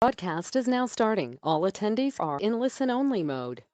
Broadcast is now starting. All attendees are in listen-only mode.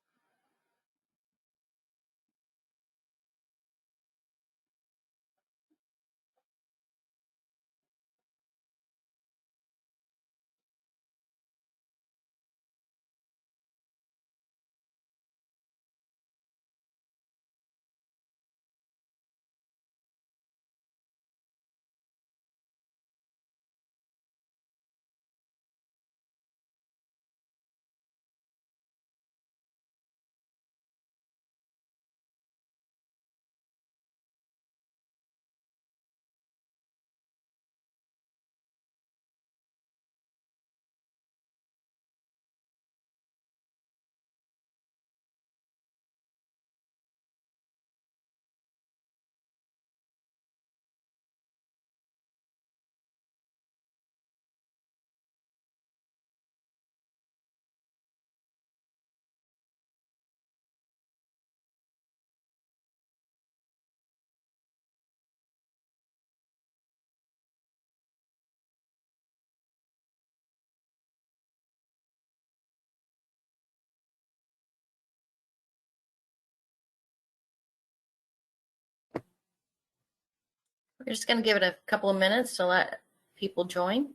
We're just going to give it a couple of minutes to let people join.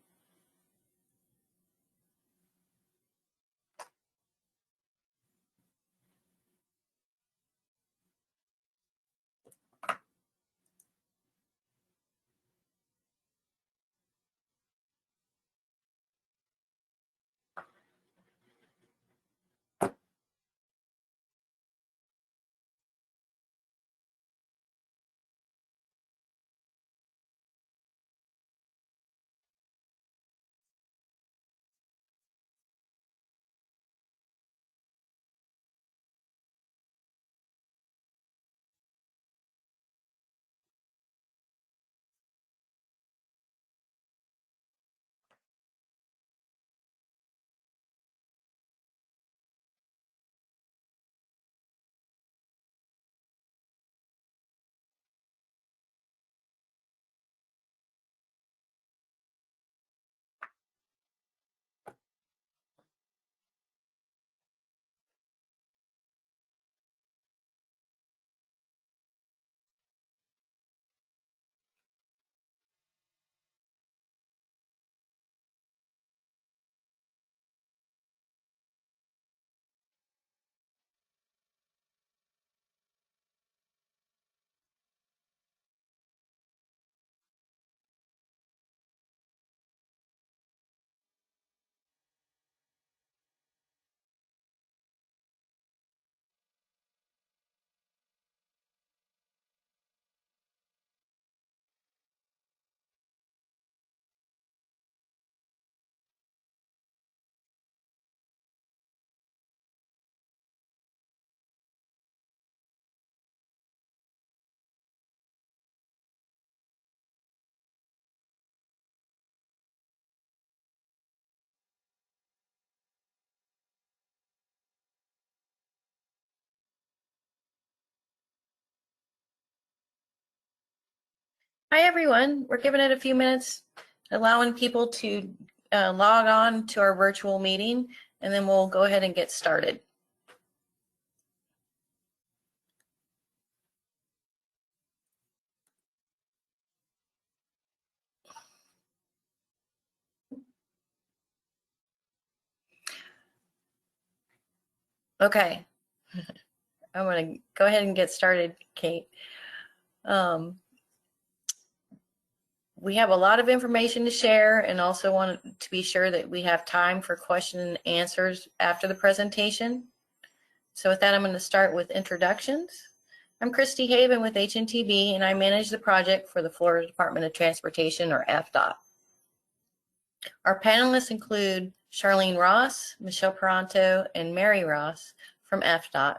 Hi, everyone. We're giving it a few minutes, allowing people to log on to our virtual meeting, and then we'll go ahead and get started. Okay. I'm going to go ahead and get started, Kate. We have a lot of information to share and also want to be sure that we have time for question and answers after the presentation. So with that, I'm going to start with introductions. I'm Christy Haven with HNTB, and I manage the project for the Florida Department of Transportation, or FDOT. Our panelists include Charlene Ross, Michelle Peranto, and Mary Ross from FDOT.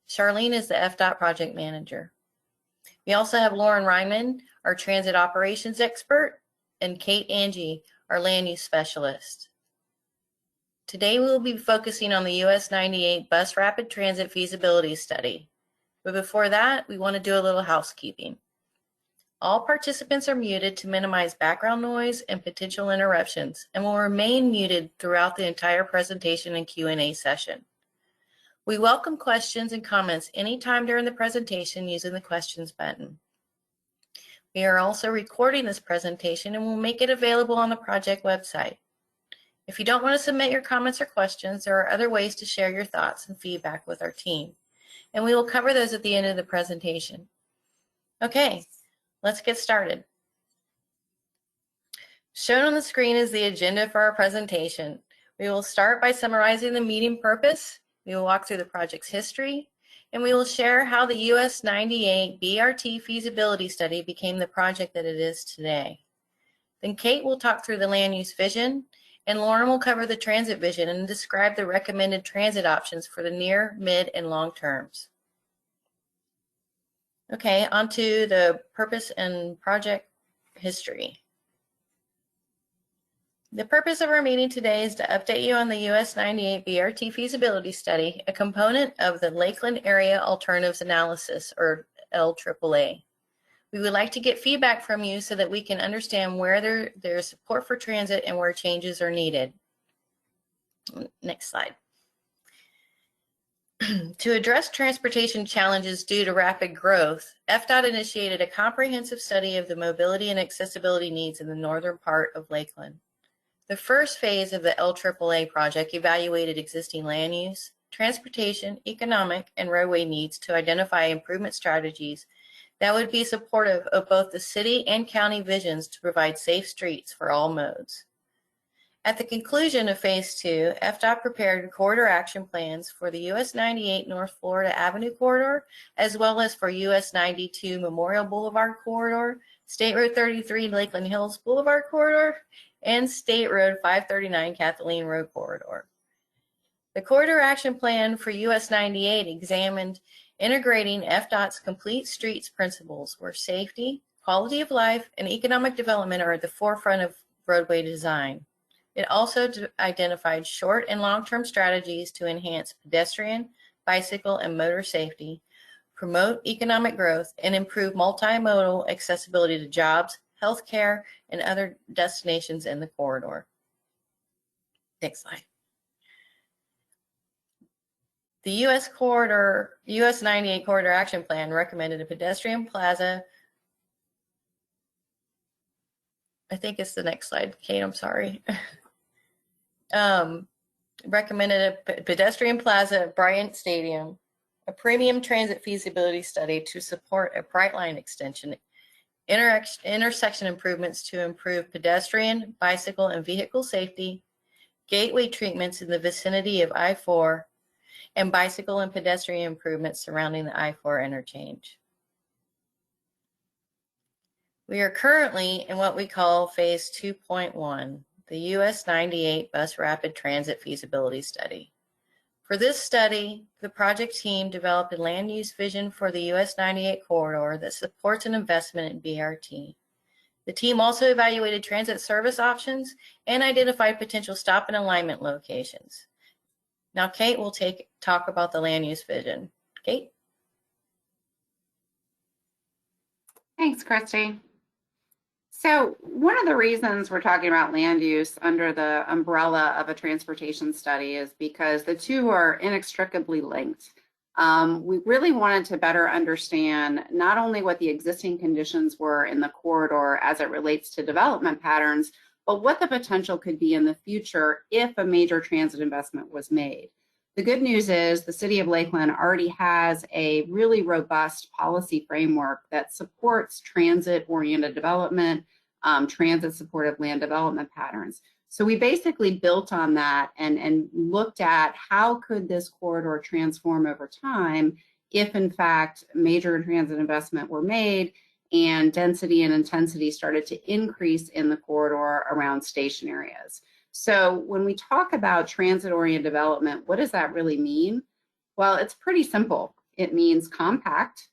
Charlene is the FDOT project manager. We also have Lauren Ryman, our transit operations expert, and Kate Angie, our land use specialist. Today we will be focusing on the US 98 Bus Rapid Transit Feasibility Study. But before that, we want to do a little housekeeping. All participants are muted to minimize background noise and potential interruptions and will remain muted throughout the entire presentation and Q&A session. We welcome questions and comments anytime during the presentation using the questions button. We are also recording this presentation and will make it available on the project website. If you don't want to submit your comments or questions, there are other ways to share your thoughts and feedback with our team, and we will cover those at the end of the presentation. Okay, let's get started. Shown on the screen is the agenda for our presentation. We will start by summarizing the meeting purpose. We will walk through the project's history, and we will share how the US 98 BRT feasibility study became the project that it is today. Then Kate will talk through the land use vision, and Lauren will cover the transit vision and describe the recommended transit options for the near, mid, and long terms. Okay, on to the purpose and project history. The purpose of our meeting today is to update you on the US 98 BRT feasibility study, a component of the Lakeland Area Alternatives Analysis, or LAAA. We would like to get feedback from you so that we can understand where there's support for transit and where changes are needed. Next slide. To address transportation challenges due to rapid growth, FDOT initiated a comprehensive study of the mobility and accessibility needs in the northern part of Lakeland. The first phase of the LAAA project evaluated existing land use, transportation, economic, and roadway needs to identify improvement strategies that would be supportive of both the city and county visions to provide safe streets for all modes. At the conclusion of Phase 2, FDOT prepared corridor action plans for the US 98 North Florida Avenue corridor, as well as for US 92 Memorial Boulevard corridor, State Road 33 Lakeland Hills Boulevard corridor, and State Road 539 Kathleen Road corridor. The corridor action plan for US 98 examined integrating FDOT's complete streets principles where safety, quality of life, and economic development are at the forefront of roadway design. It also identified short and long-term strategies to enhance pedestrian, bicycle, and motor safety, promote economic growth, and improve multimodal accessibility to jobs, healthcare, and other destinations in the corridor. Next slide. The US 98 Corridor Action Plan recommended a pedestrian plaza. I think it's the next slide, Kate, I'm sorry. Recommended a pedestrian plaza at Bryant Stadium, a premium transit feasibility study to support a Brightline extension, intersection improvements to improve pedestrian, bicycle, and vehicle safety, gateway treatments in the vicinity of I-4, and bicycle and pedestrian improvements surrounding the I-4 interchange. We are currently in what we call Phase 2.1, the US 98 Bus Rapid Transit Feasibility Study. For this study, the project team developed a land use vision for the US 98 corridor that supports an investment in BRT. The team also evaluated transit service options and identified potential stop and alignment locations. Now Kate will talk about the land use vision. Kate? Thanks, Christy. So one of the reasons we're talking about land use under the umbrella of a transportation study is because the two are inextricably linked. We really wanted to better understand not only what the existing conditions were in the corridor as it relates to development patterns, but what the potential could be in the future if a major transit investment was made. The good news is the City of Lakeland already has a really robust policy framework that supports transit-oriented development, transit-supportive land development patterns. So we basically built on that and looked at how could this corridor transform over time if, in fact, major transit investment were made and density and intensity started to increase in the corridor around station areas. So when we talk about transit-oriented development, what does that really mean? Well, it's pretty simple. It means compact,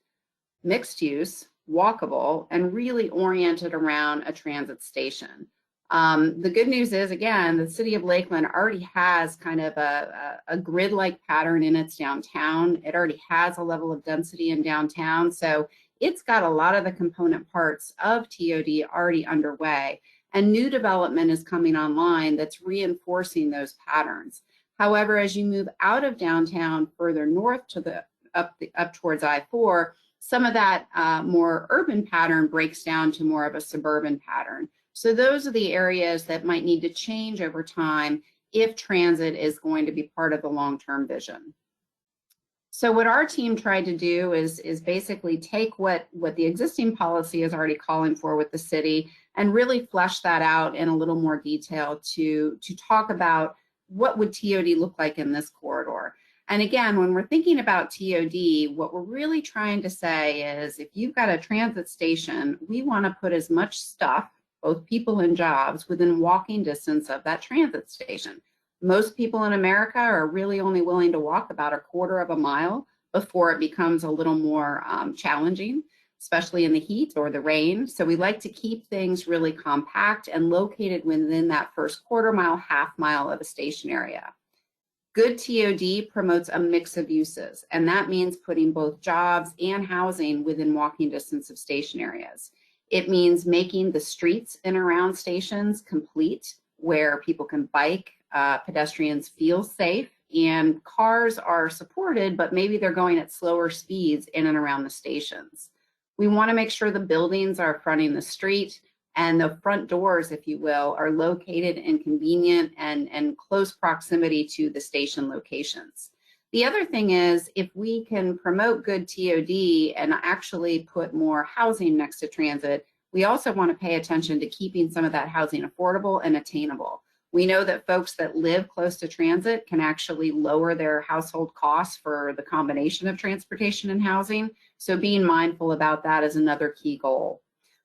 mixed use, walkable, and really oriented around a transit station. The good news is, again, the City of Lakeland already has kind of a grid-like pattern in its downtown. It already has a level of density in downtown. So it's got a lot of the component parts of TOD already underway, and new development is coming online that's reinforcing those patterns. However, as you move out of downtown further north to the up towards I-4, some of that more urban pattern breaks down to more of a suburban pattern. So those are the areas that might need to change over time if transit is going to be part of the long-term vision. So what our team tried to do is basically take what the existing policy is already calling for with the city and really flesh that out in a little more detail to talk about what would TOD look like in this corridor. And again, when we're thinking about TOD, what we're really trying to say is if you've got a transit station, we want to put as much stuff, both people and jobs, within walking distance of that transit station. Most people in America are really only willing to walk about a quarter of a mile before it becomes a little more challenging, especially in the heat or the rain. So we like to keep things really compact and located within that first quarter mile, half mile of a station area. Good TOD promotes a mix of uses, and that means putting both jobs and housing within walking distance of station areas. It means making the streets in and around stations complete, where people can bike, pedestrians feel safe, and cars are supported, but maybe they're going at slower speeds in and around the stations. We want to make sure the buildings are fronting the street and the front doors, if you will, are located in convenient and close proximity to the station locations. The other thing is, if we can promote good TOD and actually put more housing next to transit, we also want to pay attention to keeping some of that housing affordable and attainable. We know that folks that live close to transit can actually lower their household costs for the combination of transportation and housing. So being mindful about that is another key goal.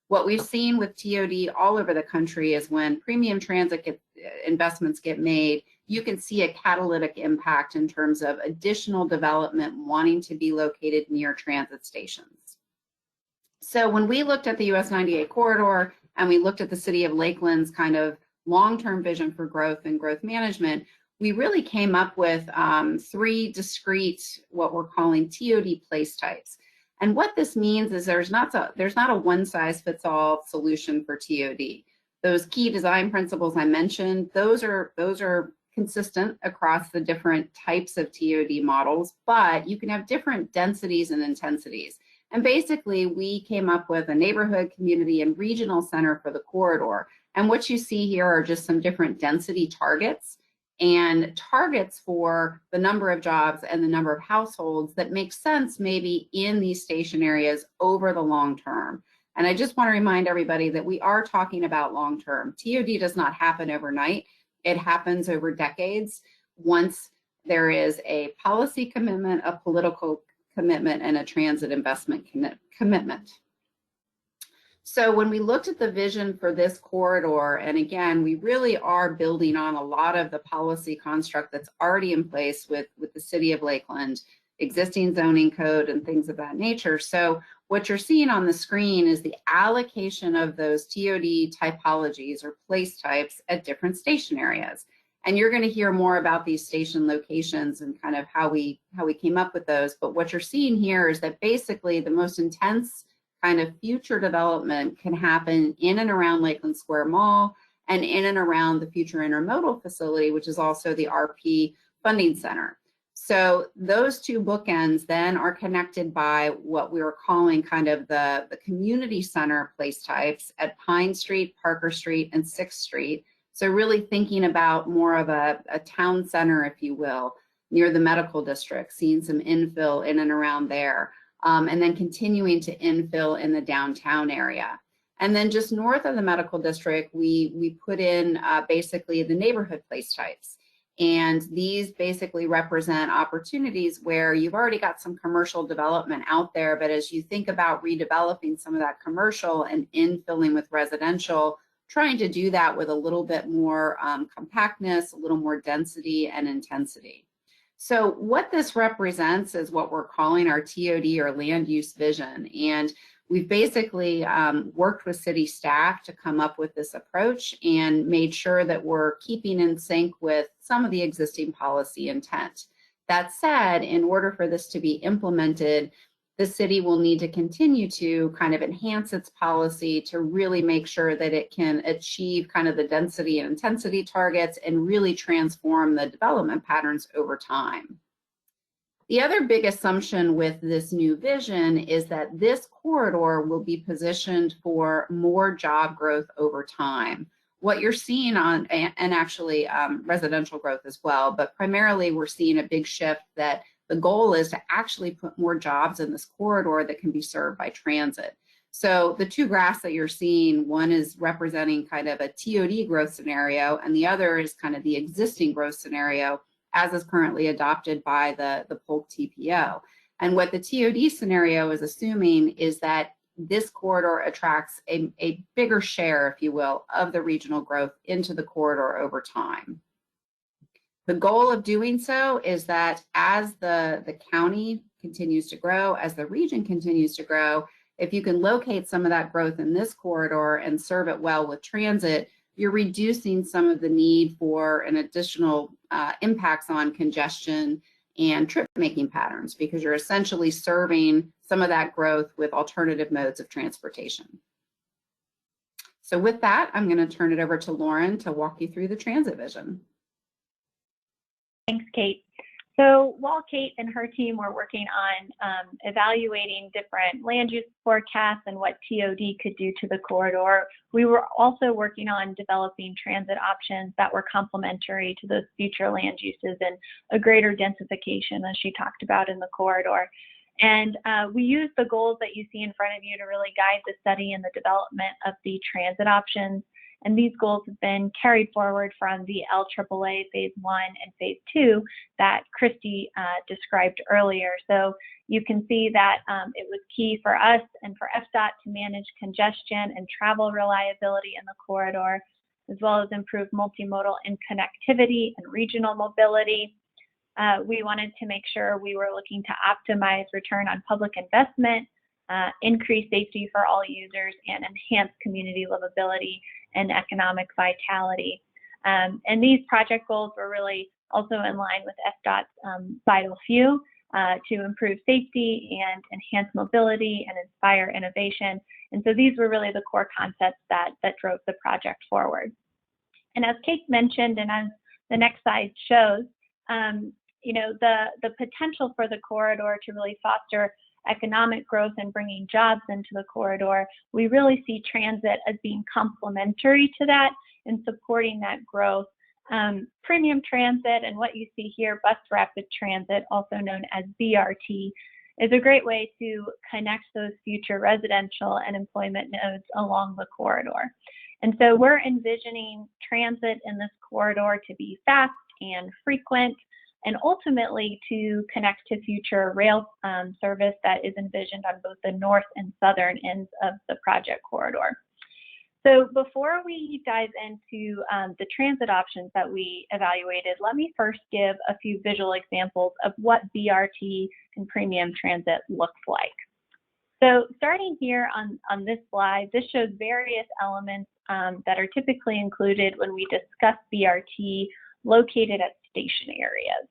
What we've seen with TOD all over the country is when premium transit investments get made, you can see a catalytic impact in terms of additional development wanting to be located near transit stations. So when we looked at the US 98 corridor and we looked at the city of Lakeland's kind of long-term vision for growth and growth management, we really came up with 3 discrete, what we're calling TOD place types. And what this means is there's not a one-size-fits-all solution for TOD. Those key design principles I mentioned, those are consistent across the different types of TOD models, but you can have different densities and intensities. And basically, we came up with a neighborhood, community, and regional center for the corridor. And what you see here are just some different density targets and targets for the number of jobs and the number of households that make sense maybe in these station areas over the long term. And I just want to remind everybody that we are talking about long term. TOD does not happen overnight. It happens over decades once there is a policy commitment, a political commitment, and a transit investment commitment. So when we looked at the vision for this corridor, and again, we really are building on a lot of the policy construct that's already in place with the city of Lakeland, existing zoning code and things of that nature. So what you're seeing on the screen is the allocation of those TOD typologies or place types at different station areas. And you're going to hear more about these station locations and kind of how we came up with those. But what you're seeing here is that basically the most intense kind of future development can happen in and around Lakeland Square Mall and in and around the future intermodal facility, which is also the RP Funding Center. So those 2 bookends then are connected by what we were calling kind of the community center place types at Pine Street, Parker Street, and 6th Street. So really thinking about more of a town center, if you will, near the medical district, seeing some infill in and around there. And then continuing to infill in the downtown area. And then just north of the medical district, we put in basically the neighborhood place types. And these basically represent opportunities where you've already got some commercial development out there, but as you think about redeveloping some of that commercial and infilling with residential, trying to do that with a little bit more compactness, a little more density and intensity. So what this represents is what we're calling our TOD or land use vision. And we've basically worked with city staff to come up with this approach and made sure that we're keeping in sync with some of the existing policy intent. That said, in order for this to be implemented, the city will need to continue to kind of enhance its policy to really make sure that it can achieve kind of the density and intensity targets and really transform the development patterns over time. The other big assumption with this new vision is that this corridor will be positioned for more job growth over time. What you're seeing on, and actually residential growth as well, but primarily we're seeing a big shift that the goal is to actually put more jobs in this corridor that can be served by transit. So the two graphs that you're seeing, one is representing kind of a TOD growth scenario, and the other is kind of the existing growth scenario as is currently adopted by the Polk TPO. And what the TOD scenario is assuming is that this corridor attracts a bigger share, if you will, of the regional growth into the corridor over time. The goal of doing so is that as the county continues to grow, as the region continues to grow, if you can locate some of that growth in this corridor and serve it well with transit, you're reducing some of the need for an additional impacts on congestion and trip making patterns, because you're essentially serving some of that growth with alternative modes of transportation. So with that, I'm going to turn it over to Lauren to walk you through the transit vision. Thanks, Kate. So while Kate and her team were working on evaluating different land use forecasts and what TOD could do to the corridor, we were also working on developing transit options that were complementary to those future land uses and a greater densification, as she talked about, in the corridor. And we used the goals that you see in front of you to really guide the study and the development of the transit options. And these goals have been carried forward from the LAAA Phase 1 and Phase 2 that Christy described earlier. So you can see that it was key for us and for FDOT to manage congestion and travel reliability in the corridor, as well as improve multimodal and connectivity and regional mobility. We wanted to make sure we were looking to optimize return on public investment, increase safety for all users, and enhance community livability and economic vitality. And these project goals were really also in line with FDOT's vital few to improve safety and enhance mobility and inspire innovation. And so these were really the core concepts that drove the project forward. And as Kate mentioned, and as the next slide shows, you know, the potential for the corridor to really foster economic growth and bringing jobs into the corridor, we really see transit as being complementary to that and supporting that growth. Premium transit and what you see here, bus rapid transit, also known as BRT, is a great way to connect those future residential and employment nodes along the corridor. And so we're envisioning transit in this corridor to be fast and frequent, and ultimately to connect to future rail service that is envisioned on both the north and southern ends of the project corridor. So before we dive into the transit options that we evaluated, let me first give a few visual examples of what BRT and premium transit looks like. So starting here on this slide, this shows various elements that are typically included when we discuss BRT located at station areas.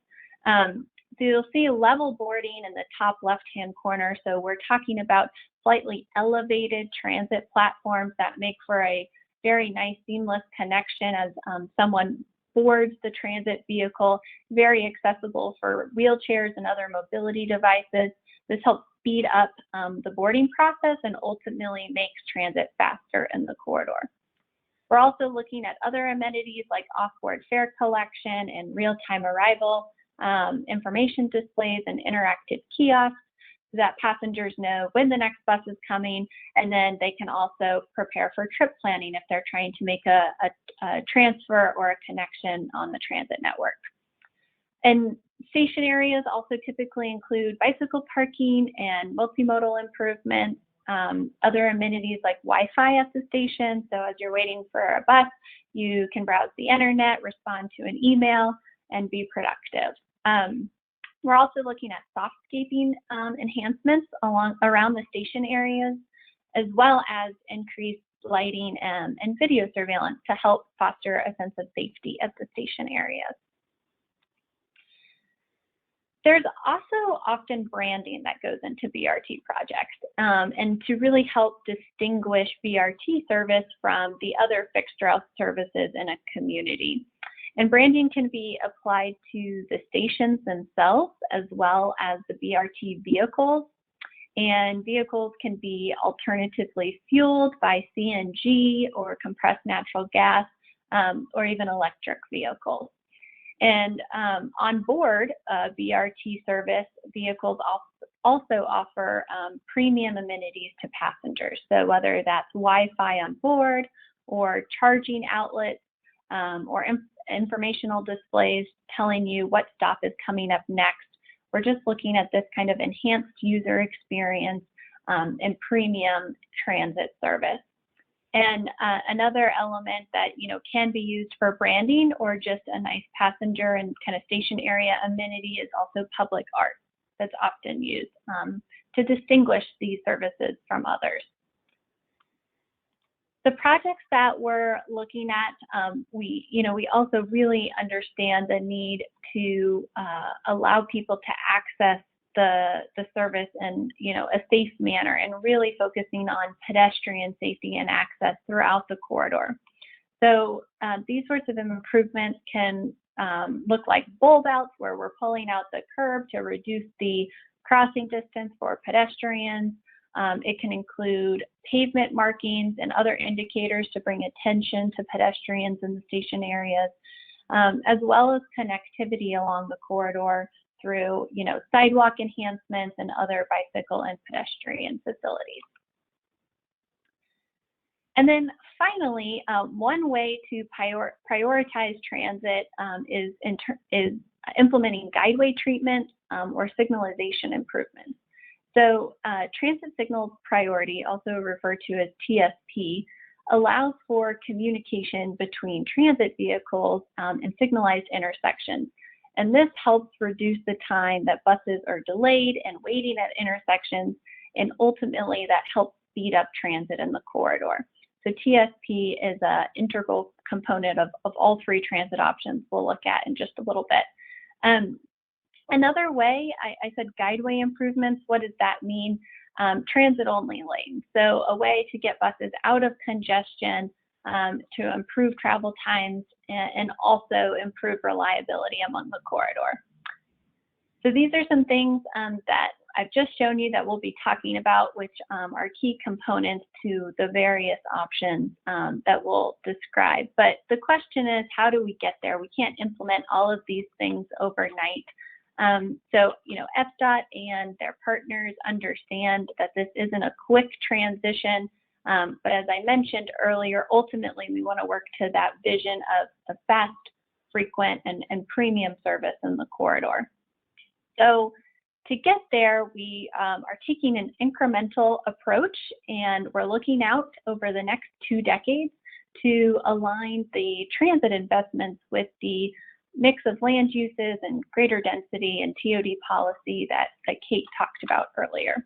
So you'll see level boarding in the top left-hand corner. So we're talking about slightly elevated transit platforms that make for a very nice seamless connection as someone boards the transit vehicle, very accessible for wheelchairs and other mobility devices. This helps speed up the boarding process and ultimately makes transit faster in the corridor. We're also looking at other amenities like off-board fare collection and real-time arrival, information displays and interactive kiosks so that passengers know when the next bus is coming, and then they can also prepare for trip planning if they're trying to make a transfer or a connection on the transit network. And station areas also typically include bicycle parking and multimodal improvements, other amenities like Wi-Fi at the station. So as you're waiting for a bus, you can browse the internet, respond to an email, and be productive. We're also looking at softscaping enhancements around the station areas, as well as increased lighting and video surveillance to help foster a sense of safety at the station areas. There's also often branding that goes into BRT projects, and to really help distinguish BRT service from the other fixed rail services in a community. And branding can be applied to the stations themselves as well as the BRT vehicles. And vehicles can be alternatively fueled by CNG or compressed natural gas, or even electric vehicles. And on board BRT service, vehicles also offer premium amenities to passengers. So whether that's Wi-Fi on board or charging outlets or informational displays telling you what stop is coming up next, we're just looking at this kind of enhanced user experience and premium transit service. And another element that can be used for branding or just a nice passenger and kind of station area amenity is also public art that's often used to distinguish these services from others. The projects that we're looking at, we also really understand the need to allow people to access the service in a safe manner, and really focusing on pedestrian safety and access throughout the corridor. So these sorts of improvements can look like bulb outs, where we're pulling out the curb to reduce the crossing distance for pedestrians. It can include pavement markings and other indicators to bring attention to pedestrians in the station areas, as well as connectivity along the corridor through sidewalk enhancements and other bicycle and pedestrian facilities. And then finally, one way to prioritize transit is implementing guideway treatment or signalization improvements. So transit signal priority, also referred to as TSP, allows for communication between transit vehicles and signalized intersections. And this helps reduce the time that buses are delayed and waiting at intersections, and ultimately that helps speed up transit in the corridor. So TSP is an integral component of all three transit options we'll look at in just a little bit. Another way, I said guideway improvements. What does that mean? Transit-only lanes. So a way to get buses out of congestion, to improve travel times, and also improve reliability among the corridor. So these are some things that I've just shown you that we'll be talking about, which are key components to the various options that we'll describe. But the question is, how do we get there? We can't implement all of these things overnight. So, FDOT and their partners understand that this isn't a quick transition. But as I mentioned earlier, ultimately we want to work to that vision of fast, frequent, and premium service in the corridor. So to get there, we are taking an incremental approach, and we're looking out over the next 2 decades to align the transit investments with the mix of land uses and greater density and TOD policy that Kate talked about earlier.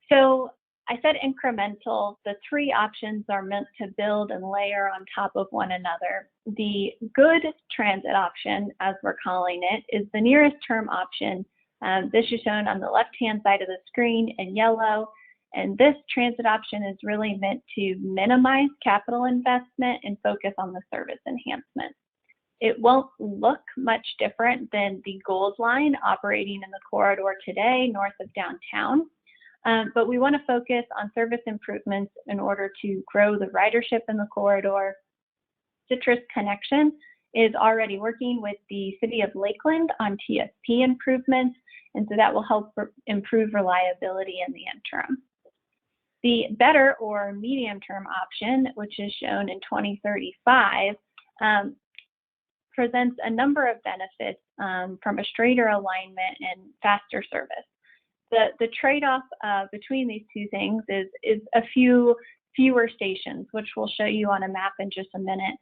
So I said incremental. The 3 options are meant to build and layer on top of one another. The good transit option, as we're calling it, is the nearest term option. This is shown on the left-hand side of the screen in yellow. And this transit option is really meant to minimize capital investment and focus on the service enhancement. It won't look much different than the Gold Line operating in the corridor today north of downtown. But we want to focus on service improvements in order to grow the ridership in the corridor. Citrus Connection is already working with the City of Lakeland on TSP improvements, and so that will help improve reliability in the interim. The better or medium-term option, which is shown in 2035, presents a number of benefits from a straighter alignment and faster service. The trade-off between these two things is a fewer stations, which we'll show you on a map in just a minute.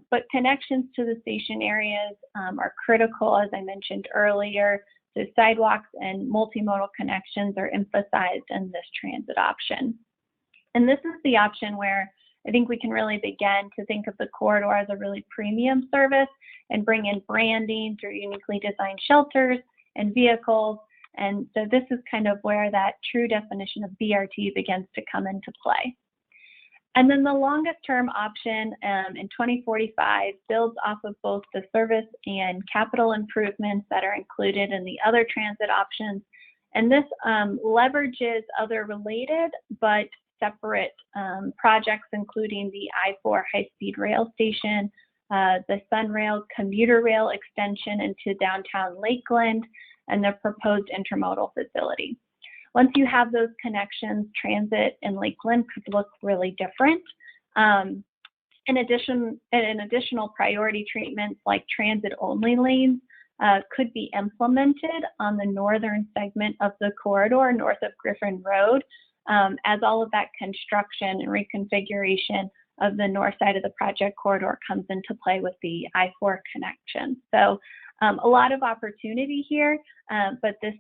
But connections to the station areas are critical, as I mentioned earlier. So sidewalks and multimodal connections are emphasized in this transit option. And this is the option where I think we can really begin to think of the corridor as a really premium service and bring in branding through uniquely designed shelters and vehicles. And so this is kind of where that true definition of BRT begins to come into play. And then the longest term option in 2045 builds off of both the service and capital improvements that are included in the other transit options. And this leverages other related but separate projects, including the I-4 high-speed rail station, the Sunrail commuter rail extension into downtown Lakeland, and the proposed intermodal facility. Once you have those connections, transit in Lakeland could look really different. In addition, additional priority treatments like transit-only lanes could be implemented on the northern segment of the corridor north of Griffin Road, as all of that construction and reconfiguration of the north side of the project corridor comes into play with the I-4 connection. So a lot of opportunity here, but this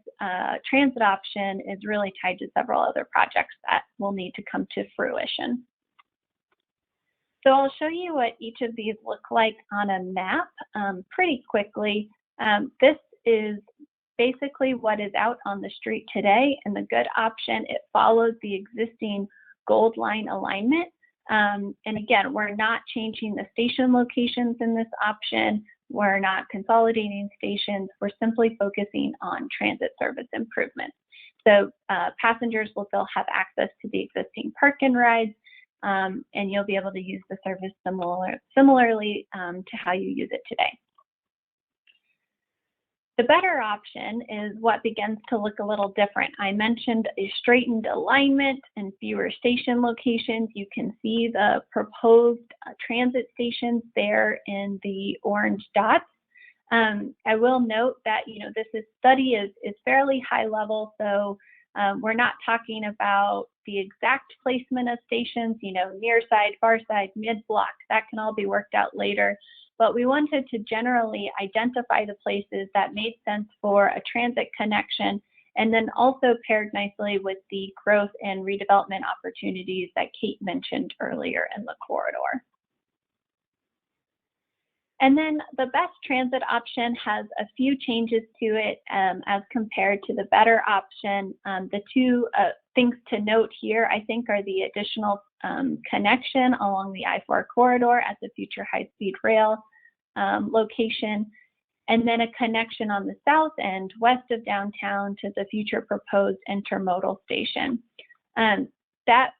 transit option is really tied to several other projects that will need to come to fruition. So I'll show you what each of these look like on a map pretty quickly. This is basically what is out on the street today, and the good option, it follows the existing gold line alignment. And again, we're not changing the station locations in this option. We're not consolidating stations. We're simply focusing on transit service improvements. So passengers will still have access to the existing park and rides, and you'll be able to use the service similarly to how you use it today. The better option is what begins to look a little different. I mentioned a straightened alignment and fewer station locations. You can see the proposed transit stations there in the orange dots. I will note that this study is fairly high level, so we're not talking about the exact placement of stations, near side, far side, mid block. That can all be worked out later. But we wanted to generally identify the places that made sense for a transit connection, and then also paired nicely with the growth and redevelopment opportunities that Kate mentioned earlier in the corridor. And then the best transit option has a few changes to it as compared to the better option. The two things to note here, I think, are the additional connection along the I-4 corridor at the future high-speed rail location, and then a connection on the south end west of downtown to the future proposed intermodal station. That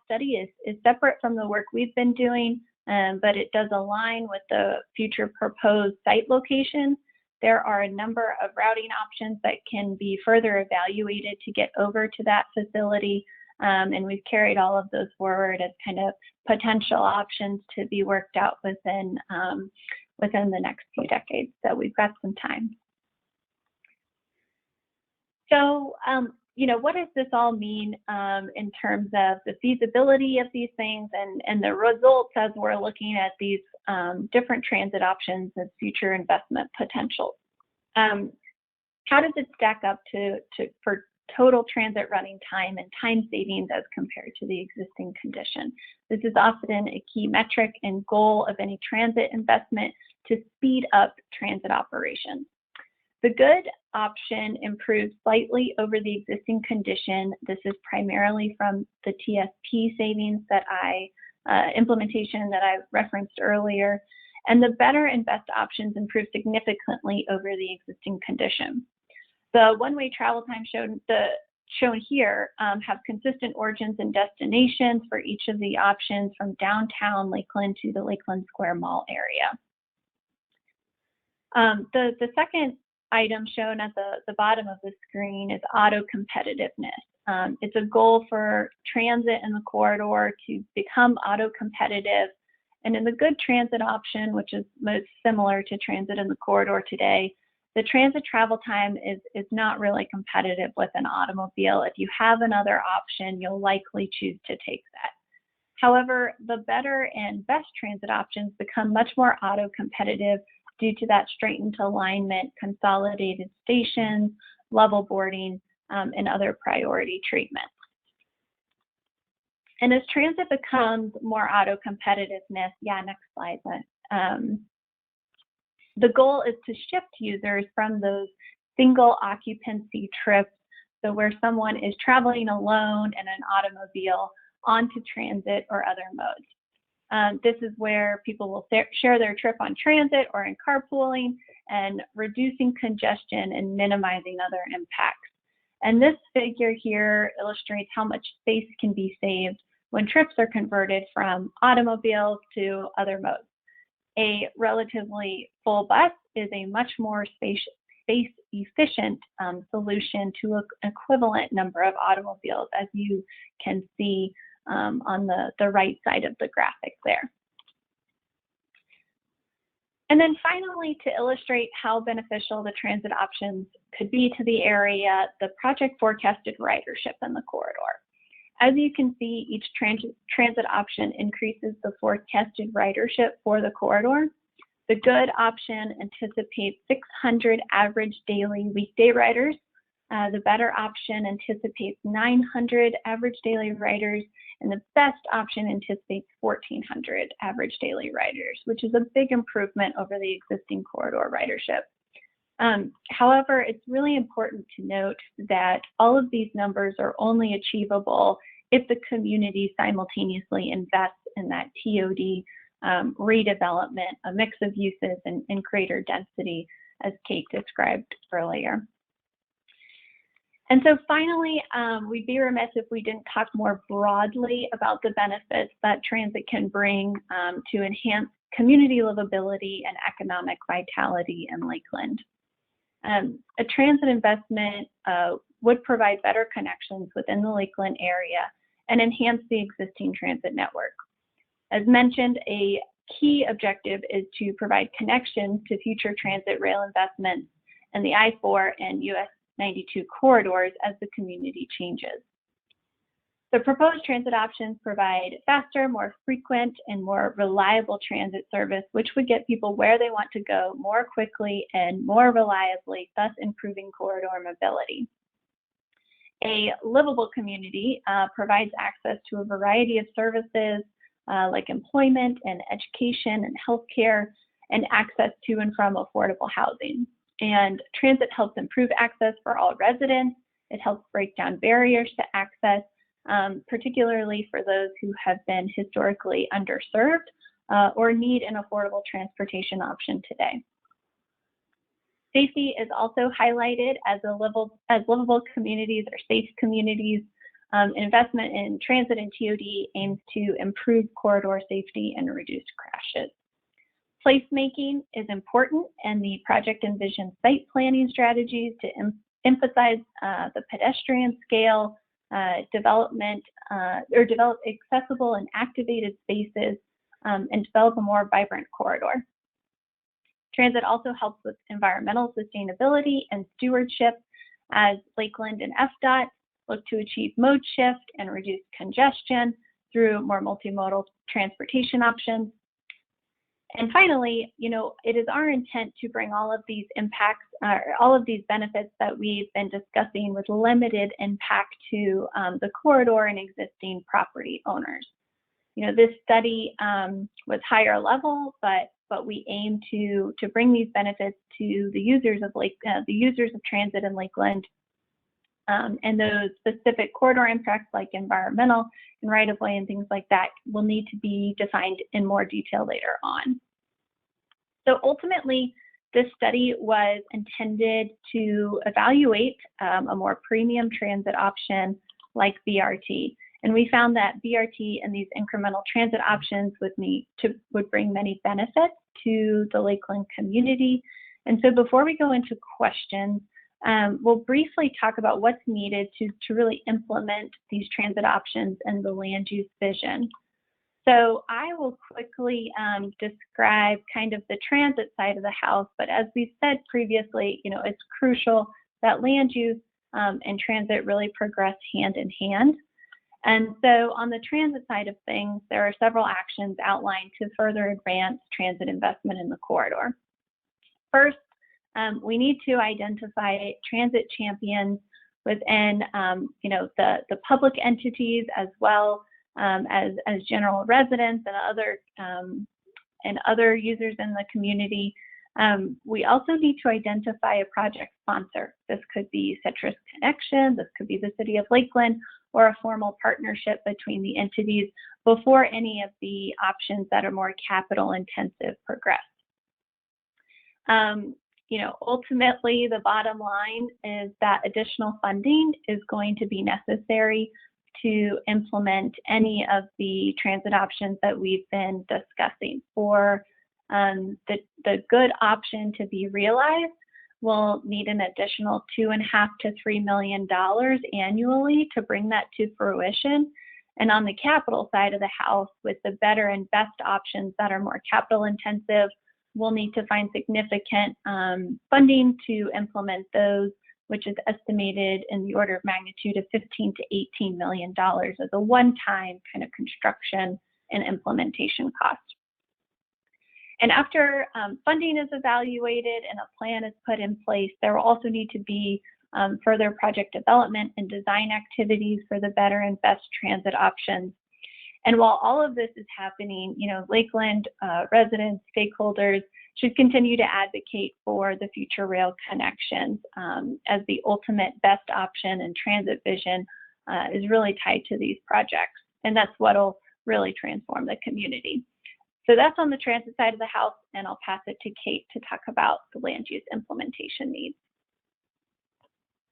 study is separate from the work we've been doing, but it does align with the future proposed site location. There are a number of routing options that can be further evaluated to get over to that facility. And we've carried all of those forward as kind of potential options to be worked out within the next few decades. So we've got some time. So, what does this all mean in terms of the feasibility of these things and the results as we're looking at these different transit options and future investment potentials? How does it stack up for total transit running time and time savings as compared to the existing condition? This is often a key metric and goal of any transit investment to speed up transit operations. The good option improves slightly over the existing condition. This is primarily from the TSP savings that implementation that I referenced earlier. And the better and best options improve significantly over the existing condition. The one-way travel time shown here have consistent origins and destinations for each of the options from downtown Lakeland to the Lakeland Square Mall area. The second item shown at the bottom of the screen is auto competitiveness. It's a goal for transit in the corridor to become auto competitive. And in the good transit option, which is most similar to transit in the corridor today, the transit travel time is not really competitive with an automobile. If you have another option, you'll likely choose to take that. However, the better and best transit options become much more auto competitive due to that straightened alignment, consolidated stations, level boarding, and other priority treatments. And as transit becomes more auto competitiveness, next slide, the goal is to shift users from those single occupancy trips, so where someone is traveling alone in an automobile, onto transit or other modes. This is where people will share their trip on transit or in carpooling, and reducing congestion and minimizing other impacts. And this figure here illustrates how much space can be saved when trips are converted from automobiles to other modes. A relatively full bus is a much more space efficient solution to an equivalent number of automobiles, as you can see on the right side of the graphic there. And then finally, to illustrate how beneficial the transit options could be to the area, the project forecasted ridership in the corridor. As you can see, each transit option increases the forecasted ridership for the corridor. The good option anticipates 600 average daily weekday riders. The better option anticipates 900 average daily riders, and the best option anticipates 1,400 average daily riders, which is a big improvement over the existing corridor ridership. However, it's really important to note that all of these numbers are only achievable if the community simultaneously invests in that TOD redevelopment, a mix of uses and greater density, as Kate described earlier. And so finally, we'd be remiss if we didn't talk more broadly about the benefits that transit can bring to enhance community livability and economic vitality in Lakeland. A transit investment would provide better connections within the Lakeland area and enhance the existing transit network. As mentioned, a key objective is to provide connections to future transit rail investments in the I-4 and US 92 corridors as the community changes. The proposed transit options provide faster, more frequent, and more reliable transit service, which would get people where they want to go more quickly and more reliably, thus improving corridor mobility. A livable community provides access to a variety of services like employment and education and healthcare, and access to and from affordable housing. And transit helps improve access for all residents. It helps break down barriers to access, particularly for those who have been historically underserved or need an affordable transportation option today. Safety is also highlighted as livable communities or safe communities. Investment in transit and TOD aims to improve corridor safety and reduce crashes. Placemaking is important, and the project envisions site planning strategies to emphasize the pedestrian scale, develop accessible and activated spaces, and develop a more vibrant corridor. Transit also helps with environmental sustainability and stewardship, as Lakeland and FDOT look to achieve mode shift and reduce congestion through more multimodal transportation options. And finally, it is our intent to bring all of these impacts, all of these benefits that we've been discussing with limited impact to the corridor and existing property owners. This study was higher level, but we aim to bring these benefits to the users of transit in Lakeland, and those specific corridor impacts like environmental and right-of-way and things like that will need to be defined in more detail later on. So ultimately, this study was intended to evaluate a more premium transit option like BRT. And we found that BRT and these incremental transit options would bring many benefits to the Lakeland community. And so before we go into questions, we'll briefly talk about what's needed to really implement these transit options and the land use vision. So I will quickly describe kind of the transit side of the house, but as we said previously, it's crucial that land use and transit really progress hand in hand. And so on the transit side of things, there are several actions outlined to further advance transit investment in the corridor. First, we need to identify transit champions within the public entities as well as general residents and other users in the community. We also need to identify a project sponsor. This could be Citrus Connection, this could be the City of Lakeland, or a formal partnership between the entities before any of the options that are more capital intensive progress. Ultimately, the bottom line is that additional funding is going to be necessary to implement any of the transit options that we've been discussing. For the good option to be realized, we'll need an additional $2.5 to $3 million annually to bring that to fruition. And on the capital side of the house, with the better and best options that are more capital intensive, we'll need to find significant funding to implement those, which is estimated in the order of magnitude of $15 to $18 million as a one-time kind of construction and implementation cost. And after funding is evaluated and a plan is put in place, there will also need to be further project development and design activities for the better and best transit options. And while all of this is happening, Lakeland residents, stakeholders should continue to advocate for the future rail connections as the ultimate best option, and transit vision is really tied to these projects. And that's what will really transform the community. So that's on the transit side of the house, and I'll pass it to Kate to talk about the land use implementation needs.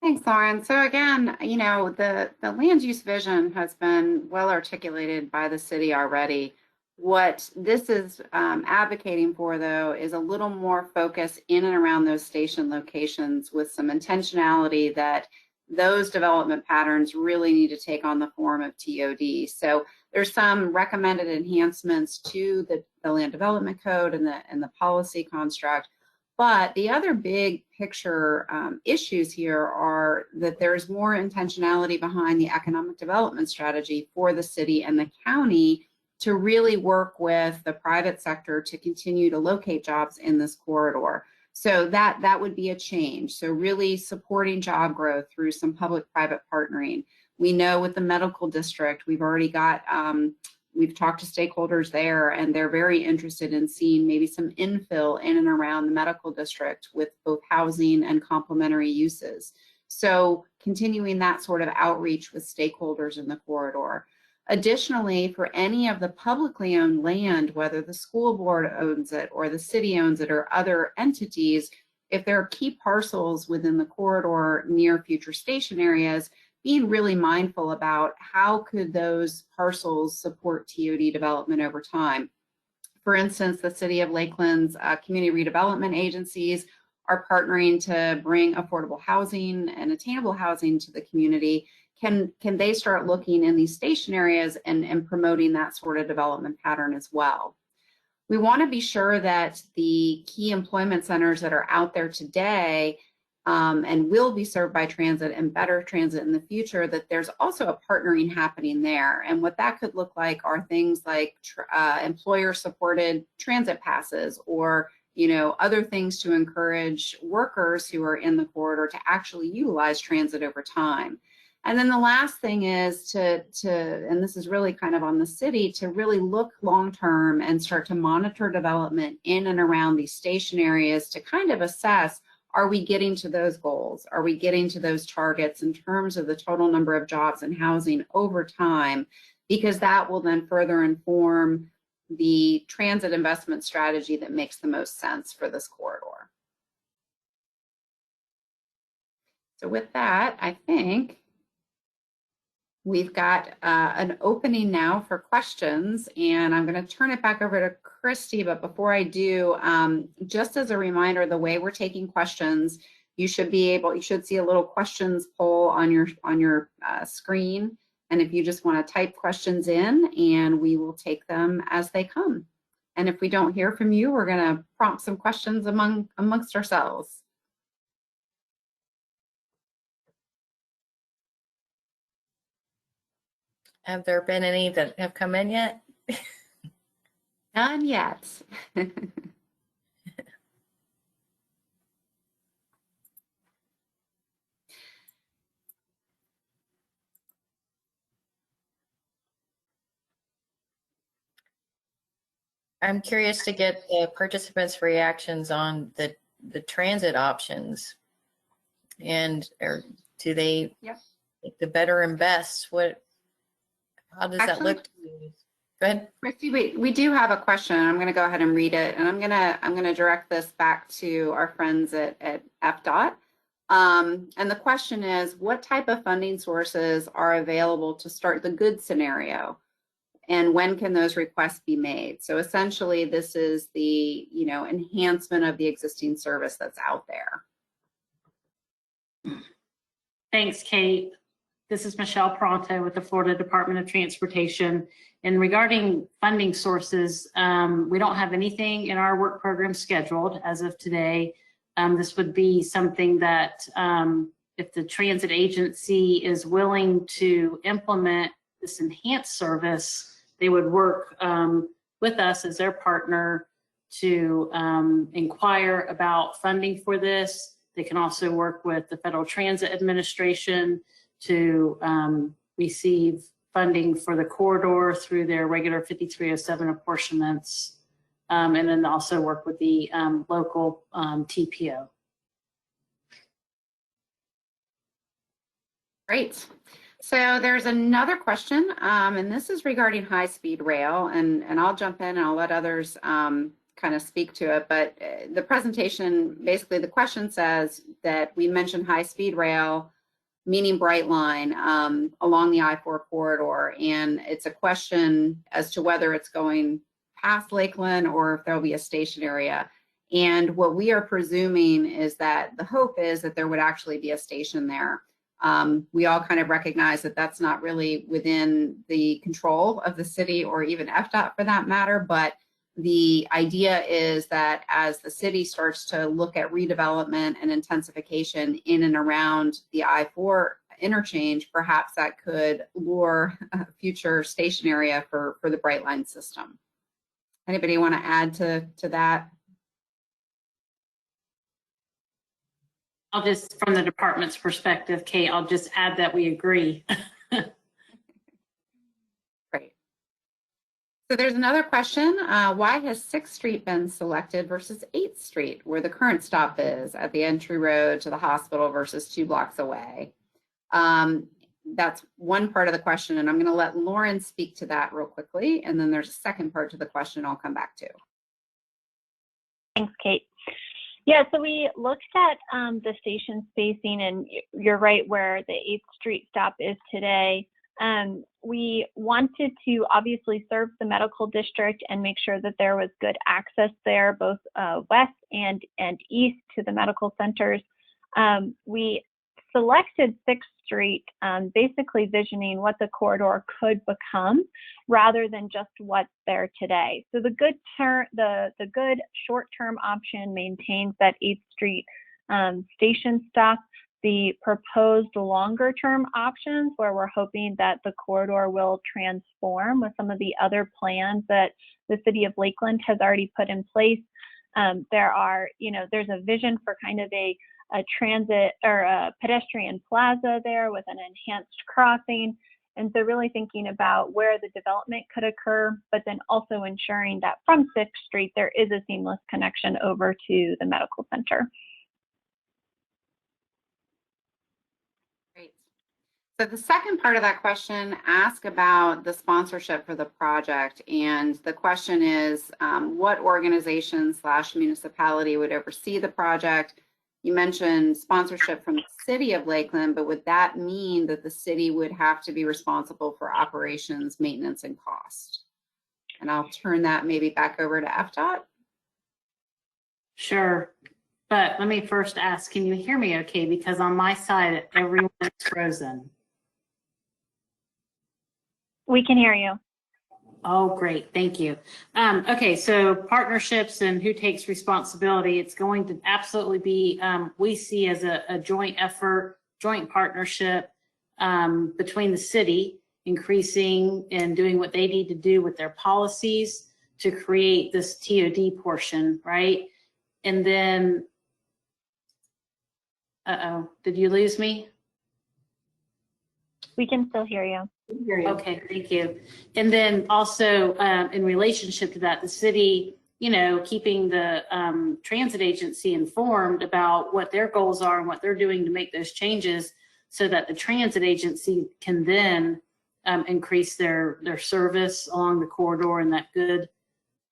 Thanks, Lauren. So again, the land use vision has been well articulated by the city already. What this is advocating for, though, is a little more focus in and around those station locations, with some intentionality that those development patterns really need to take on the form of TOD. So there's some recommended enhancements to the land development code and the policy construct. But the other big picture issues here are that there's more intentionality behind the economic development strategy for the city and the county to really work with the private sector to continue to locate jobs in this corridor. So that would be a change. So really supporting job growth through some public-private partnering. We know with the medical district, we've already got, we've talked to stakeholders there, and they're very interested in seeing maybe some infill in and around the medical district with both housing and complementary uses. So continuing that sort of outreach with stakeholders in the corridor. Additionally, for any of the publicly owned land, whether the school board owns it or the city owns it or other entities, if there are key parcels within the corridor near future station areas, being really mindful about how could those parcels support TOD development over time. For instance, the City of Lakeland's community redevelopment agencies are partnering to bring affordable housing and attainable housing to the community. Can they start looking in these station areas and promoting that sort of development pattern as well? We want to be sure that the key employment centers that are out there today and will be served by transit and better transit in the future, that there's also a partnering happening there. And what that could look like are things like employer-supported transit passes, or other things to encourage workers who are in the corridor to actually utilize transit over time. And then the last thing is and this is really kind of on the city, to really look long-term and start to monitor development in and around these station areas to kind of assess, are we getting to those goals? Are we getting to those targets in terms of the total number of jobs and housing over time? Because that will then further inform the transit investment strategy that makes the most sense for this corridor. So with that, I think we've got an opening now for questions, and I'm going to turn it back over to Christy. But before I do, just as a reminder, the way we're taking questions, you should see a little questions poll on your screen. And if you just want to type questions in, and we will take them as they come. And if we don't hear from you, we're going to prompt some questions amongst ourselves. Have there been any that have come in yet? None yet. I'm curious to get the participants' reactions on the transit options. And or do they Yep. the better and best? How does that Actually, look to you? Go ahead. Christy, we do have a question. I'm going to go ahead and read it, and I'm going to direct this back to our friends at FDOT. And the question is, what type of funding sources are available to start the good scenario? And when can those requests be made? So essentially, this is the enhancement of the existing service that's out there. Thanks, Kate. This is Michelle Pronto with the Florida Department of Transportation. And regarding funding sources, we don't have anything in our work program scheduled as of today. This would be something that if the transit agency is willing to implement this enhanced service, they would work with us as their partner to inquire about funding for this. They can also work with the Federal Transit Administration to receive funding for the corridor through their regular 5307 apportionments, and then also work with the local TPO. Great. So there's another question, and this is regarding high-speed rail, and I'll jump in and I'll let others kind of speak to it. But the presentation, basically the question says that we mentioned high-speed rail, meaning Brightline, along the I-4 corridor, and it's a question as to whether it's going past Lakeland or if there'll be a station area. And what we are presuming is that the hope is that there would actually be a station there. We all kind of recognize that that's not really within the control of the city or even FDOT for that matter, but the idea is that as the city starts to look at redevelopment and intensification in and around the I-4 interchange, perhaps that could lure a future station area for the Brightline system. Anybody want to add to that? I'll just, from the department's perspective, Kate, I'll just add that we agree. Great. So there's another question. Why has 6th Street been selected versus 8th Street, where the current stop is at the entry road to the hospital versus 2 blocks away? That's one part of the question, and I'm going to let Lauren speak to that real quickly. And then there's a second part to the question I'll come back to. Thanks, Kate. Yeah, so we looked at the station spacing, and you're right where the 8th Street stop is today. We wanted to obviously serve the medical district and make sure that there was good access there, both west and east to the medical centers. We selected 6th Street, basically visioning what the corridor could become rather than just what's there today. So the good short-term option maintains that 8th Street station stop. The proposed longer-term options, where we're hoping that the corridor will transform with some of the other plans that the city of Lakeland has already put in place. There's a vision for kind of a transit or a pedestrian plaza there with an enhanced crossing. And so really thinking about where the development could occur, but then also ensuring that from 6th Street, there is a seamless connection over to the medical center. Great. So the second part of that question asks about the sponsorship for the project. And the question is, what organization / municipality would oversee the project? You mentioned sponsorship from the city of Lakeland, but would that mean that the city would have to be responsible for operations, maintenance, and cost? And I'll turn that maybe back over to FDOT. Sure. But let me first ask, can you hear me okay? Because on my side, everyone is frozen. We can hear you. Oh, great. Thank you. Okay, so partnerships and who takes responsibility, it's going to absolutely be, we see as a joint effort, joint partnership between the city, increasing and doing what they need to do with their policies to create this TOD portion, right? And then, did you lose me? We can still hear you. Okay, thank you. And then also in relationship to that, the city, keeping the transit agency informed about what their goals are and what they're doing to make those changes so that the transit agency can then increase their service along the corridor and that good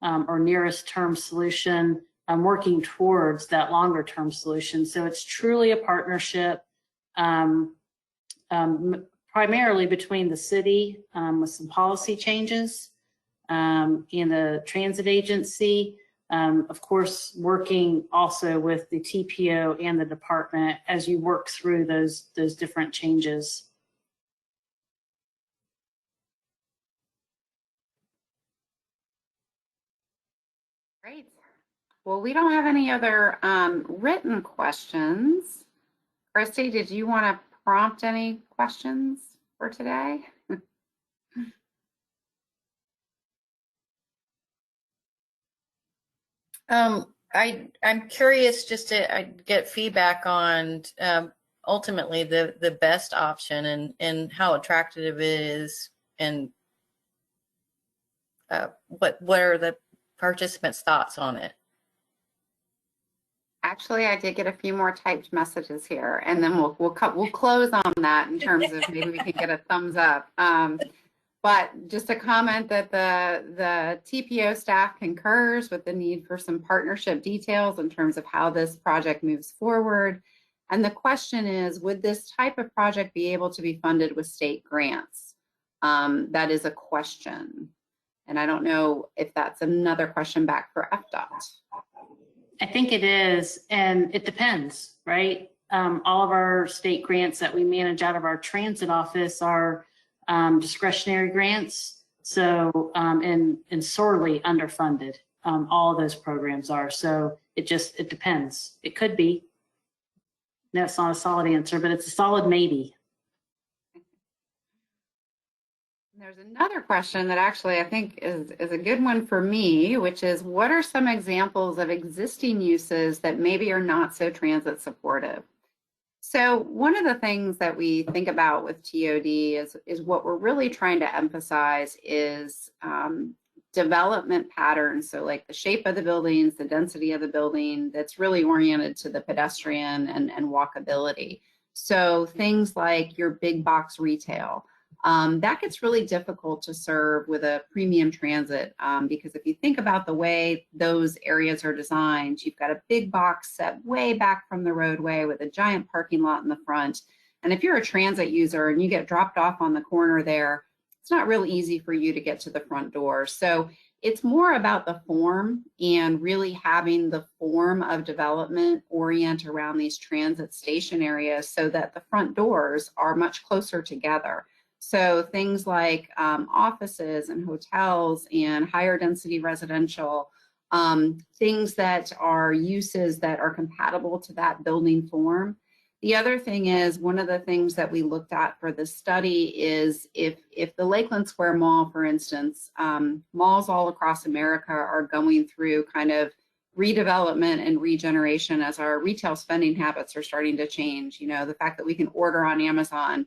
or nearest term solution, working towards that longer term solution. So it's truly a partnership. Primarily between the city with some policy changes and the transit agency, of course, working also with the TPO and the department as you work through those different changes. Great. Well, we don't have any other written questions. Christy, did you want to prompt any questions for today? I'm curious just to get feedback on ultimately the best option and how attractive it is, and what are the participants' thoughts on it? Actually, I did get a few more typed messages here, and then we'll close on that in terms of maybe we can get a thumbs up. But just a comment that the TPO staff concurs with the need for some partnership details in terms of how this project moves forward. And the question is, would this type of project be able to be funded with state grants? That is a question. And I don't know if that's another question back for FDOT. I think it is, and it depends, right? All of our state grants that we manage out of our transit office are discretionary grants, so and sorely underfunded. All of those programs are, so it depends. It could be. That's not a solid answer, but it's a solid maybe. There's another question that actually I think is a good one for me, which is, what are some examples of existing uses that maybe are not so transit supportive? So one of the things that we think about with TOD is what we're really trying to emphasize is development patterns. So like the shape of the buildings, the density of the building, that's really oriented to the pedestrian and walkability. So things like your big box retail, that gets really difficult to serve with a premium transit because if you think about the way those areas are designed, you've got a big box set way back from the roadway with a giant parking lot in the front. And if you're a transit user and you get dropped off on the corner there, it's not real easy for you to get to the front door. So it's more about the form and really having the form of development orient around these transit station areas so that the front doors are much closer together. So things like offices and hotels and higher density residential, things that are uses that are compatible to that building form. The other thing is, one of the things that we looked at for the study is if the Lakeland Square Mall, for instance, malls all across America are going through kind of redevelopment and regeneration as our retail spending habits are starting to change. You know, the fact that we can order on Amazon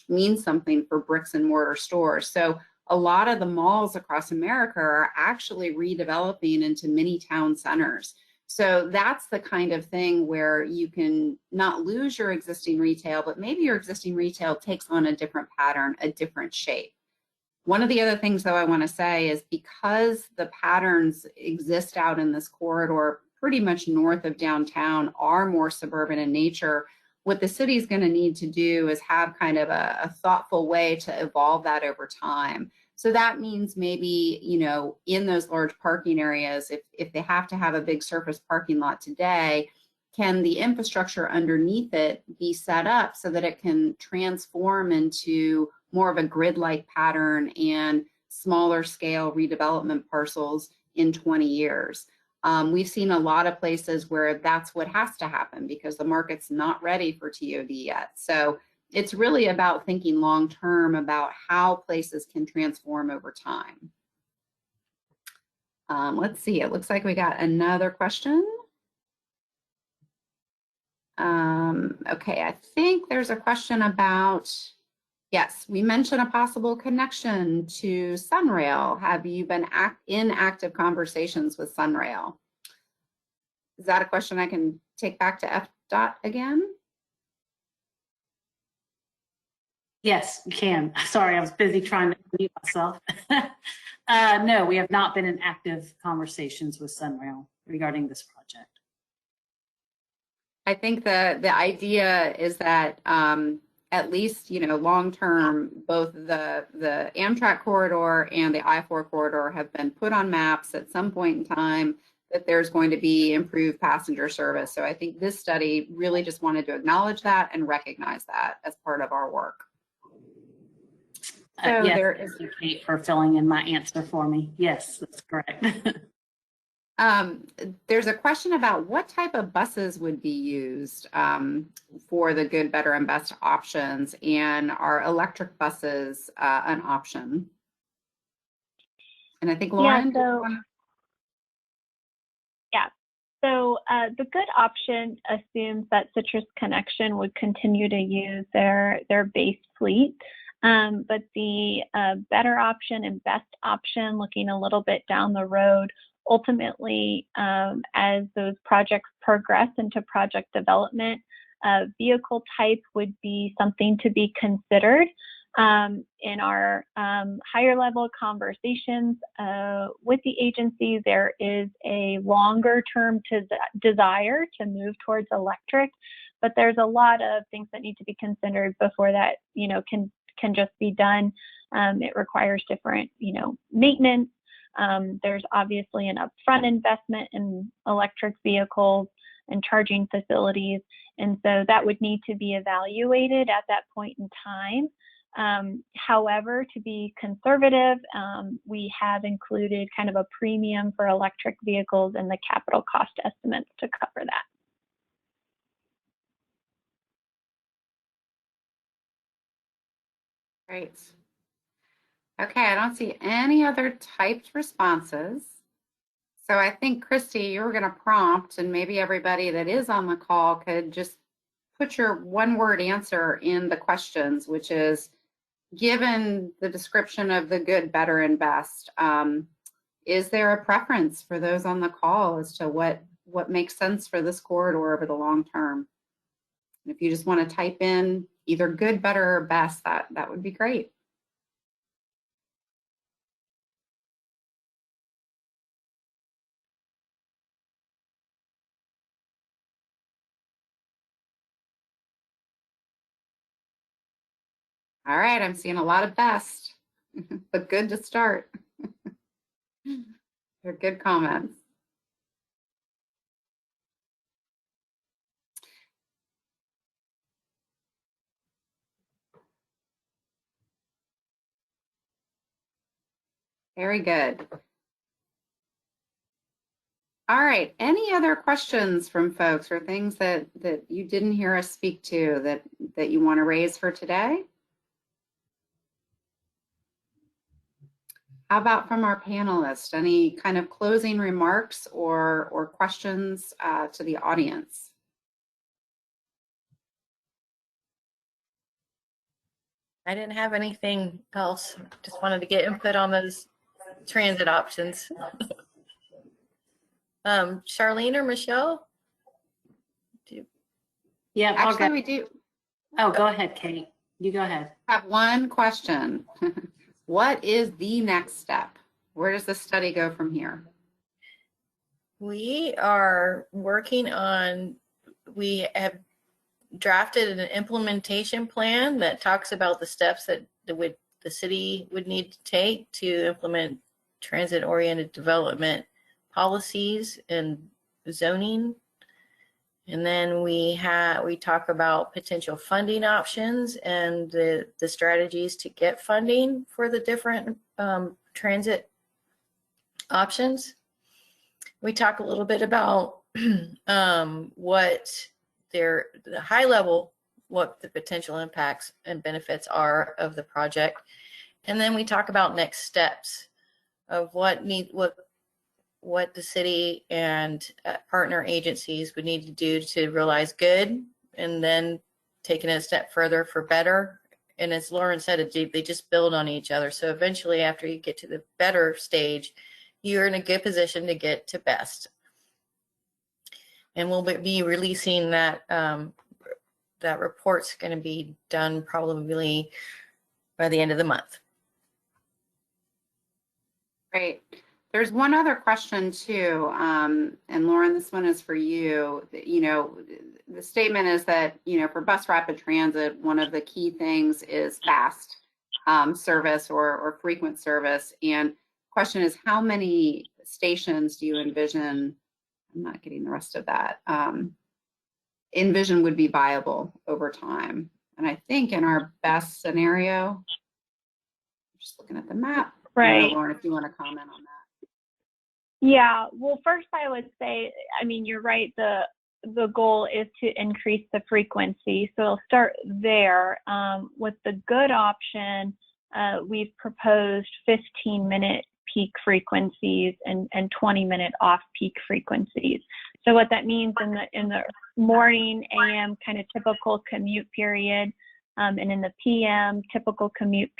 means something for bricks and mortar stores. So a lot of the malls across America are actually redeveloping into mini town centers. So that's the kind of thing where you can not lose your existing retail, but maybe your existing retail takes on a different pattern, a different shape. One of the other things, though, I want to say is because the patterns exist out in this corridor pretty much north of downtown are more suburban in nature, what the city is going to need to do is have kind of a thoughtful way to evolve that over time. So that means maybe, you know, in those large parking areas, if they have to have a big surface parking lot today, can the infrastructure underneath it be set up so that it can transform into more of a grid-like pattern and smaller scale redevelopment parcels in 20 years? We've seen a lot of places where that's what has to happen because the market's not ready for TOD yet. So it's really about thinking long-term about how places can transform over time. Let's see, it looks like we got another question. Okay, I think there's a question about Yes, we mentioned a possible connection to Sunrail. Have you been in active conversations with Sunrail? Is that a question I can take back to FDOT again? Yes, you can. Sorry, I was busy trying to mute myself. No, we have not been in active conversations with Sunrail regarding this project. I think the idea is that at least, you know, long term, both the Amtrak corridor and the I-4 corridor have been put on maps at some point in time that there's going to be improved passenger service. So I think this study really just wanted to acknowledge that and recognize that as part of our work. So Yes, there thank you, Kate, for filling in my answer for me. Yes, that's correct. There's a question about what type of buses would be used for the good, better, and best options, and are electric buses an option? And I think Lauren. So the good option assumes that Citrus Connection would continue to use their base fleet. But the better option and best option, looking a little bit down the road, ultimately, as those projects progress into project development, vehicle type would be something to be considered. In our higher level conversations with the agency, there is a longer term desire to move towards electric, but there's a lot of things that need to be considered before that, you know, can just be done. It requires different, you know, maintenance. There's obviously an upfront investment in electric vehicles and charging facilities, and so that would need to be evaluated at that point in time. However, to be conservative, we have included kind of a premium for electric vehicles in the capital cost estimates to cover that. Great. Okay, I don't see any other typed responses. So I think, Christy, you were going to prompt, and maybe everybody that is on the call could just put your one-word answer in the questions, which is, given the description of the good, better, and best, is there a preference for those on the call as to what makes sense for this corridor over the long term? And if you just want to type in either good, better, or best, that would be great. All right, I'm seeing a lot of best, but good to start. They're good comments. Very good. All right, any other questions from folks or things that you didn't hear us speak to that you want to raise for today? How about from our panelists? Any kind of closing remarks or questions to the audience? I didn't have anything else. Just wanted to get input on those transit options. Charlene or Michelle? Yeah, Actually, we do. Oh, go ahead, Kate. You go ahead. Have one question. What is the next step? Where does the study go from here? We are working on, we have drafted an implementation plan that talks about the steps that the city would need to take to implement transit-oriented development policies and zoning. And then we talk about potential funding options and the strategies to get funding for the different transit options. We talk a little bit about what the high level, what the potential impacts and benefits are of the project. And then we talk about next steps of what the city and partner agencies would need to do to realize good, and then taking it a step further for better and as Lauren said, they just build on each other. So eventually, after you get to the better stage, you're in a good position to get to best. And we'll be releasing that. That report's going to be done probably by the end of the month. Great. There's one other question too, and Lauren, this one is for you. You know, the statement is that, you know, for bus rapid transit, one of the key things is fast service or frequent service. And question is, how many stations do you envision? I'm not getting the rest of that. Envision would be viable over time. And I think in our best scenario, I'm just looking at the map. Right. Lauren, if you want to comment on that. Yeah, well, first I would say, I mean, you're right, the goal is to increase the frequency. So I'll start there. With the good option, we've proposed 15-minute peak frequencies and 20-minute off-peak frequencies. So what that means in the morning AM kind of typical commute period, and in the PM typical commute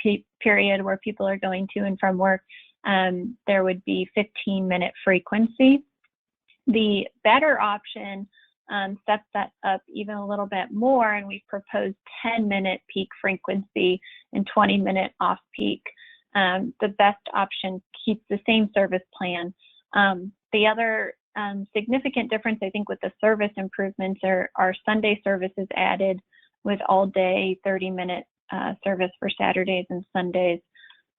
period where people are going to and from work, there would be 15-minute frequency. The better option sets that up even a little bit more, and we've proposed 10-minute peak frequency and 20-minute off-peak. The best option keeps the same service plan. The other significant difference, I think, with the service improvements are Sunday services added with all-day 30-minute service for Saturdays and Sundays.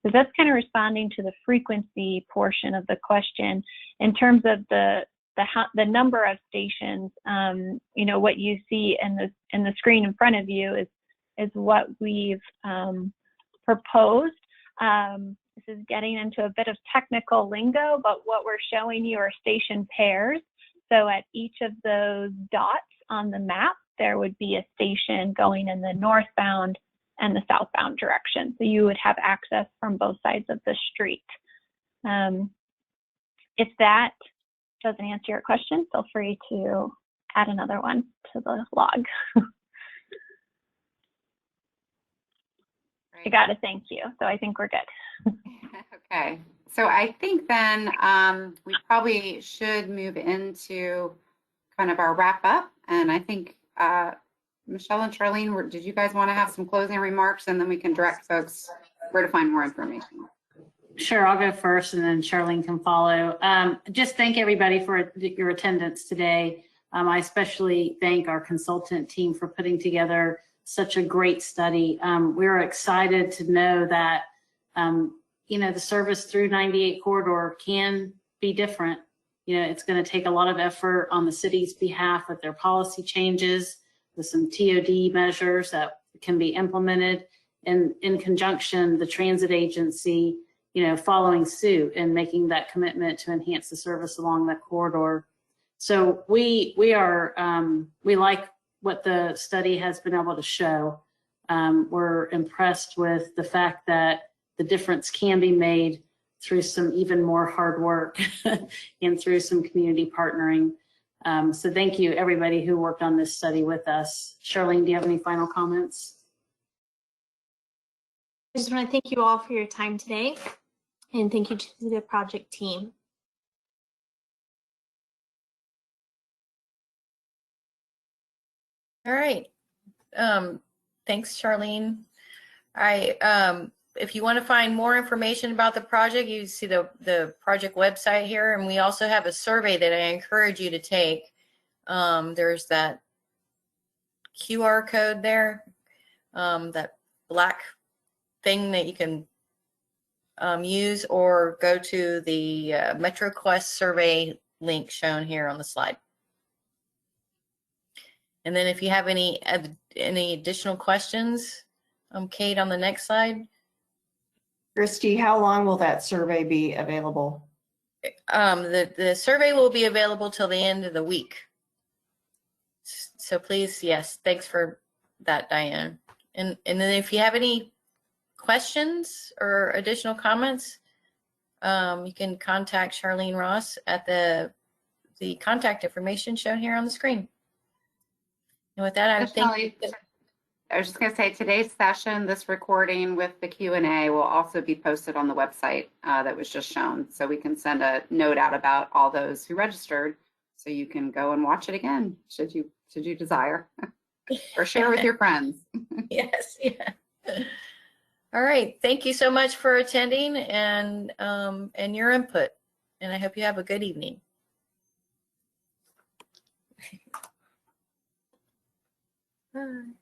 So that's kind of responding to the frequency portion of the question. In terms of the number of stations, you know, what you see in the screen in front of you is what we've proposed. This is getting into a bit of technical lingo, but what we're showing you are station pairs. So at each of those dots on the map, there would be a station going in the northbound and the southbound direction. So you would have access from both sides of the street. If that doesn't answer your question, feel free to add another one to the log. I got to thank you. So I think we're good. Okay. So I think then we probably should move into kind of our wrap up. And I think Michelle and Charlene, did you guys want to have some closing remarks, and then we can direct folks where to find more information? Sure, I'll go first and then Charlene can follow. Just thank everybody for your attendance today. I especially thank our consultant team for putting together such a great study. We're excited to know that, you know, the service through 98 corridor can be different. You know, it's going to take a lot of effort on the city's behalf with their policy changes, with some TOD measures that can be implemented, and in conjunction, the transit agency, you know, following suit and making that commitment to enhance the service along that corridor. So we like what the study has been able to show. We're impressed with the fact that the difference can be made through some even more hard work and through some community partnering. So thank you, everybody who worked on this study with us. Charlene, do you have any final comments? I just want to thank you all for your time today, and thank you to the project team. All right. Thanks, Charlene. If you want to find more information about the project, you see the project website here, and we also have a survey that I encourage you to take. There's that QR code there, that black thing that you can use, or go to the MetroQuest survey link shown here on the slide. And then if you have any additional questions, Kate, on the next slide. Christy, how long will that survey be available? The survey will be available till the end of the week. So please, yes, thanks for that, Diane. And then if you have any questions or additional comments, you can contact Charlene Ross at the contact information shown here on the screen. And with that, I think. I was just going to say today's session, this recording with the Q&A will also be posted on the website that was just shown. So we can send a note out about all those who registered so you can go and watch it again should you desire or share with your friends. Yes, yeah. All right. Thank you so much for attending and your input. And I hope you have a good evening. Bye.